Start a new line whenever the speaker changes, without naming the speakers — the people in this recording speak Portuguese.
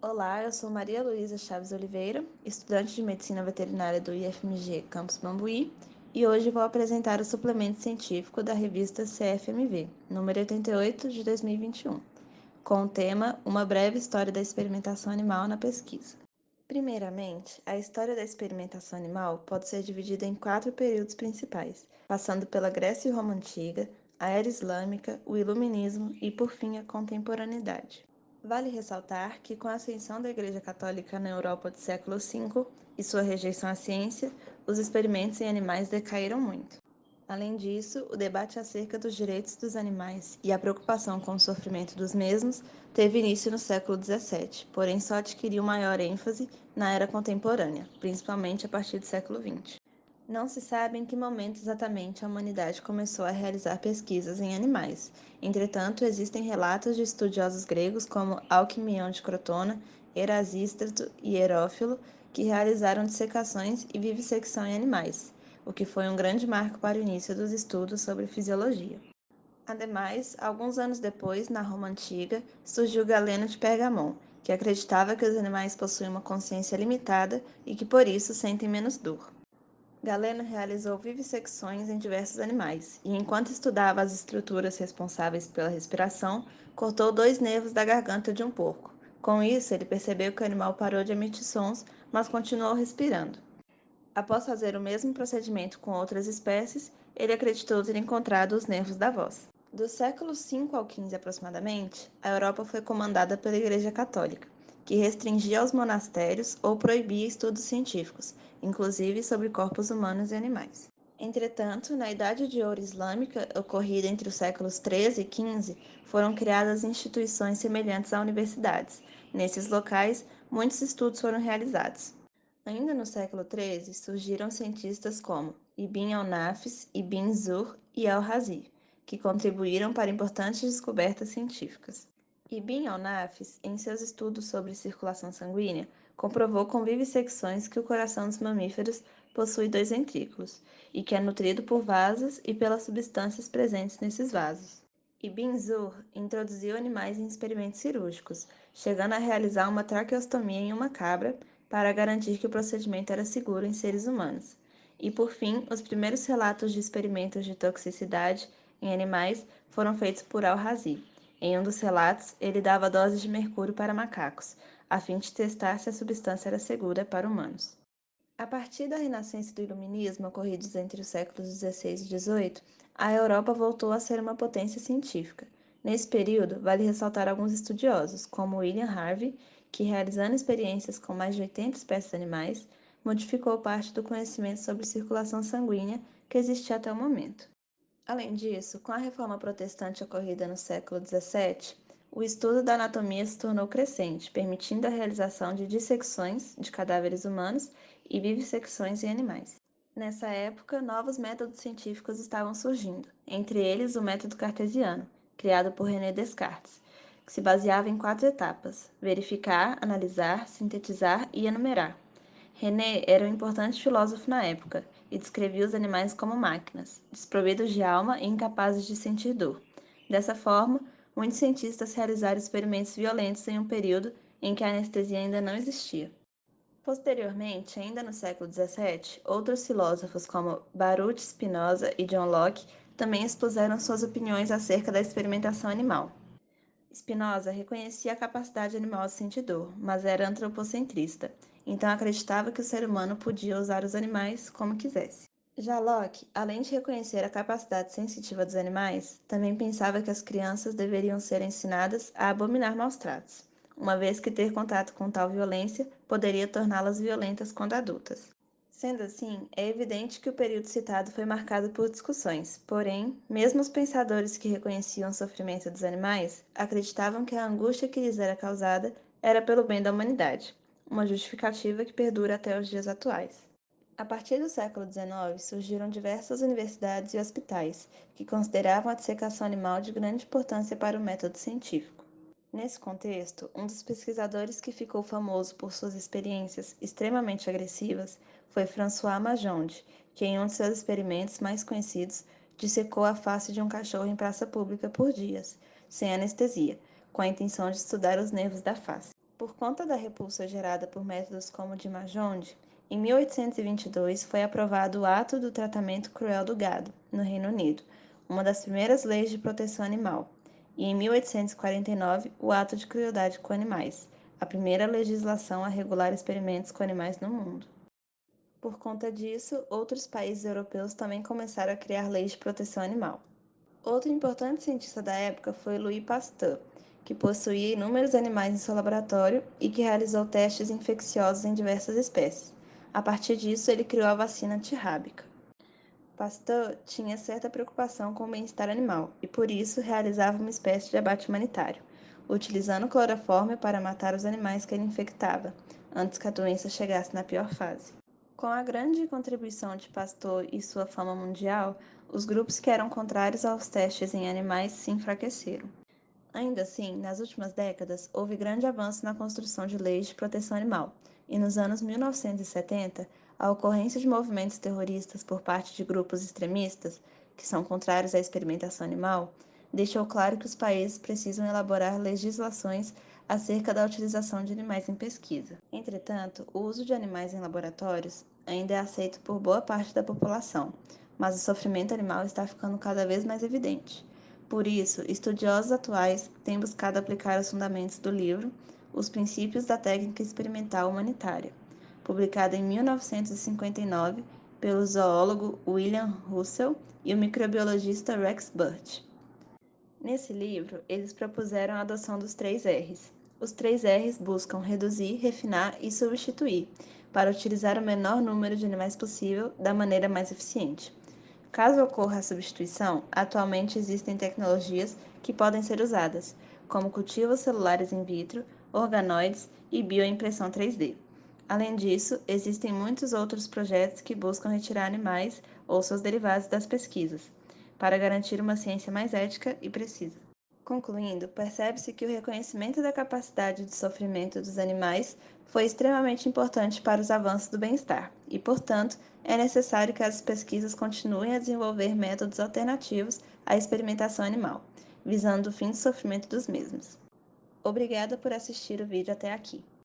Olá, eu sou Maria Luísa Chaves Oliveira, estudante de Medicina Veterinária do IFMG Campus Bambuí, e hoje vou apresentar o suplemento científico da revista CFMV, número 88 de 2021, com o tema Uma breve história da experimentação animal na pesquisa. Primeiramente, a história da experimentação animal pode ser dividida em 4 períodos principais, passando pela Grécia e Roma Antiga, a Era Islâmica, o Iluminismo e, por fim, a contemporaneidade. Vale ressaltar que, com a ascensão da Igreja Católica na Europa do século V e sua rejeição à ciência, os experimentos em animais decaíram muito. Além disso, o debate acerca dos direitos dos animais e a preocupação com o sofrimento dos mesmos teve início no século XVII, porém só adquiriu maior ênfase na era contemporânea, principalmente a partir do século XX. Não se sabe em que momento exatamente a humanidade começou a realizar pesquisas em animais. Entretanto, existem relatos de estudiosos gregos como Alquimião de Crotona, Erasístrato e Herófilo que realizaram dissecações e vivissecção em animais, o que foi um grande marco para o início dos estudos sobre fisiologia. Ademais, alguns anos depois, na Roma Antiga, surgiu Galeno de Pergamon, que acreditava que os animais possuem uma consciência limitada e que por isso sentem menos dor. Galeno realizou vivissecções em diversos animais e, enquanto estudava as estruturas responsáveis pela respiração, cortou 2 nervos da garganta de um porco. Com isso, ele percebeu que o animal parou de emitir sons, mas continuou respirando. Após fazer o mesmo procedimento com outras espécies, ele acreditou ter encontrado os nervos da voz. Do século V ao XV aproximadamente, a Europa foi comandada pela Igreja Católica, que restringia os monastérios ou proibia estudos científicos, inclusive sobre corpos humanos e animais. Entretanto, na Idade de Ouro Islâmica, ocorrida entre os séculos XIII e XV, foram criadas instituições semelhantes a universidades. Nesses locais, muitos estudos foram realizados. Ainda no século XIII, surgiram cientistas como Ibn al-Nafis, Ibn Zur e al-Razi, que contribuíram para importantes descobertas científicas. Ibn al-Nafis, em seus estudos sobre circulação sanguínea, comprovou com vivissecções que o coração dos mamíferos possui 2 ventrículos e que é nutrido por vasos e pelas substâncias presentes nesses vasos. Ibn Zur introduziu animais em experimentos cirúrgicos, chegando a realizar uma traqueostomia em uma cabra para garantir que o procedimento era seguro em seres humanos. E, por fim, os primeiros relatos de experimentos de toxicidade em animais foram feitos por Al-Razi. Em um dos relatos, ele dava doses de mercúrio para macacos, a fim de testar se a substância era segura para humanos. A partir da renascença do Iluminismo, ocorridos entre os séculos XVI e XVIII, a Europa voltou a ser uma potência científica. Nesse período, vale ressaltar alguns estudiosos, como William Harvey, que, realizando experiências com mais de 80 espécies animais, modificou parte do conhecimento sobre circulação sanguínea que existia até o momento. Além disso, com a reforma protestante ocorrida no século XVII, o estudo da anatomia se tornou crescente, permitindo a realização de dissecções de cadáveres humanos e vivissecções em animais. Nessa época, novos métodos científicos estavam surgindo, entre eles o método cartesiano, criado por René Descartes, que se baseava em 4 etapas: verificar, analisar, sintetizar e enumerar. René era um importante filósofo na época e descrevia os animais como máquinas, desprovidos de alma e incapazes de sentir dor. Dessa forma, muitos cientistas realizaram experimentos violentos em um período em que a anestesia ainda não existia. Posteriormente, ainda no século XVII, outros filósofos como Baruch Spinoza e John Locke também expuseram suas opiniões acerca da experimentação animal. Spinoza reconhecia a capacidade animal de sentir dor, mas era antropocentrista, então acreditava que o ser humano podia usar os animais como quisesse. Já Locke, além de reconhecer a capacidade sensitiva dos animais, também pensava que as crianças deveriam ser ensinadas a abominar maus-tratos, uma vez que ter contato com tal violência poderia torná-las violentas quando adultas. Sendo assim, é evidente que o período citado foi marcado por discussões, porém, mesmo os pensadores que reconheciam o sofrimento dos animais acreditavam que a angústia que lhes era causada era pelo bem da humanidade, uma justificativa que perdura até os dias atuais. A partir do século XIX, surgiram diversas universidades e hospitais que consideravam a dissecação animal de grande importância para o método científico. Nesse contexto, um dos pesquisadores que ficou famoso por suas experiências extremamente agressivas foi François Majonde, que em um de seus experimentos mais conhecidos dissecou a face de um cachorro em praça pública por dias, sem anestesia, com a intenção de estudar os nervos da face. Por conta da repulsa gerada por métodos como o de Majonde, em 1822 foi aprovado o Ato do Tratamento Cruel do Gado, no Reino Unido, uma das primeiras leis de proteção animal, e em 1849 o Ato de Crueldade com Animais, a primeira legislação a regular experimentos com animais no mundo. Por conta disso, outros países europeus também começaram a criar leis de proteção animal. Outro importante cientista da época foi Louis Pasteur, que possuía inúmeros animais em seu laboratório e que realizou testes infecciosos em diversas espécies. A partir disso, ele criou a vacina antirrábica. Pasteur tinha certa preocupação com o bem-estar animal e, por isso, realizava uma espécie de abate humanitário, utilizando cloroforme para matar os animais que ele infectava, antes que a doença chegasse na pior fase. Com a grande contribuição de Pasteur e sua fama mundial, os grupos que eram contrários aos testes em animais se enfraqueceram. Ainda assim, nas últimas décadas, houve grande avanço na construção de leis de proteção animal, e nos anos 1970, a ocorrência de movimentos terroristas por parte de grupos extremistas, que são contrários à experimentação animal, deixou claro que os países precisam elaborar legislações acerca da utilização de animais em pesquisa. Entretanto, o uso de animais em laboratórios ainda é aceito por boa parte da população, mas o sofrimento animal está ficando cada vez mais evidente. Por isso, estudiosos atuais têm buscado aplicar os fundamentos do livro Os Princípios da Técnica Experimental Humanitária, publicado em 1959 pelo zoólogo William Russell e o microbiologista Rex Burt. Nesse livro, eles propuseram a adoção dos 3 R's. Os 3 R's buscam reduzir, refinar e substituir, para utilizar o menor número de animais possível da maneira mais eficiente. Caso ocorra a substituição, atualmente existem tecnologias que podem ser usadas, como cultivos celulares in vitro, organoides e bioimpressão 3D. Além disso, existem muitos outros projetos que buscam retirar animais ou seus derivados das pesquisas, para garantir uma ciência mais ética e precisa. Concluindo, percebe-se que o reconhecimento da capacidade de sofrimento dos animais foi extremamente importante para os avanços do bem-estar, e, portanto, é necessário que as pesquisas continuem a desenvolver métodos alternativos à experimentação animal, visando o fim do sofrimento dos mesmos. Obrigada por assistir o vídeo até aqui.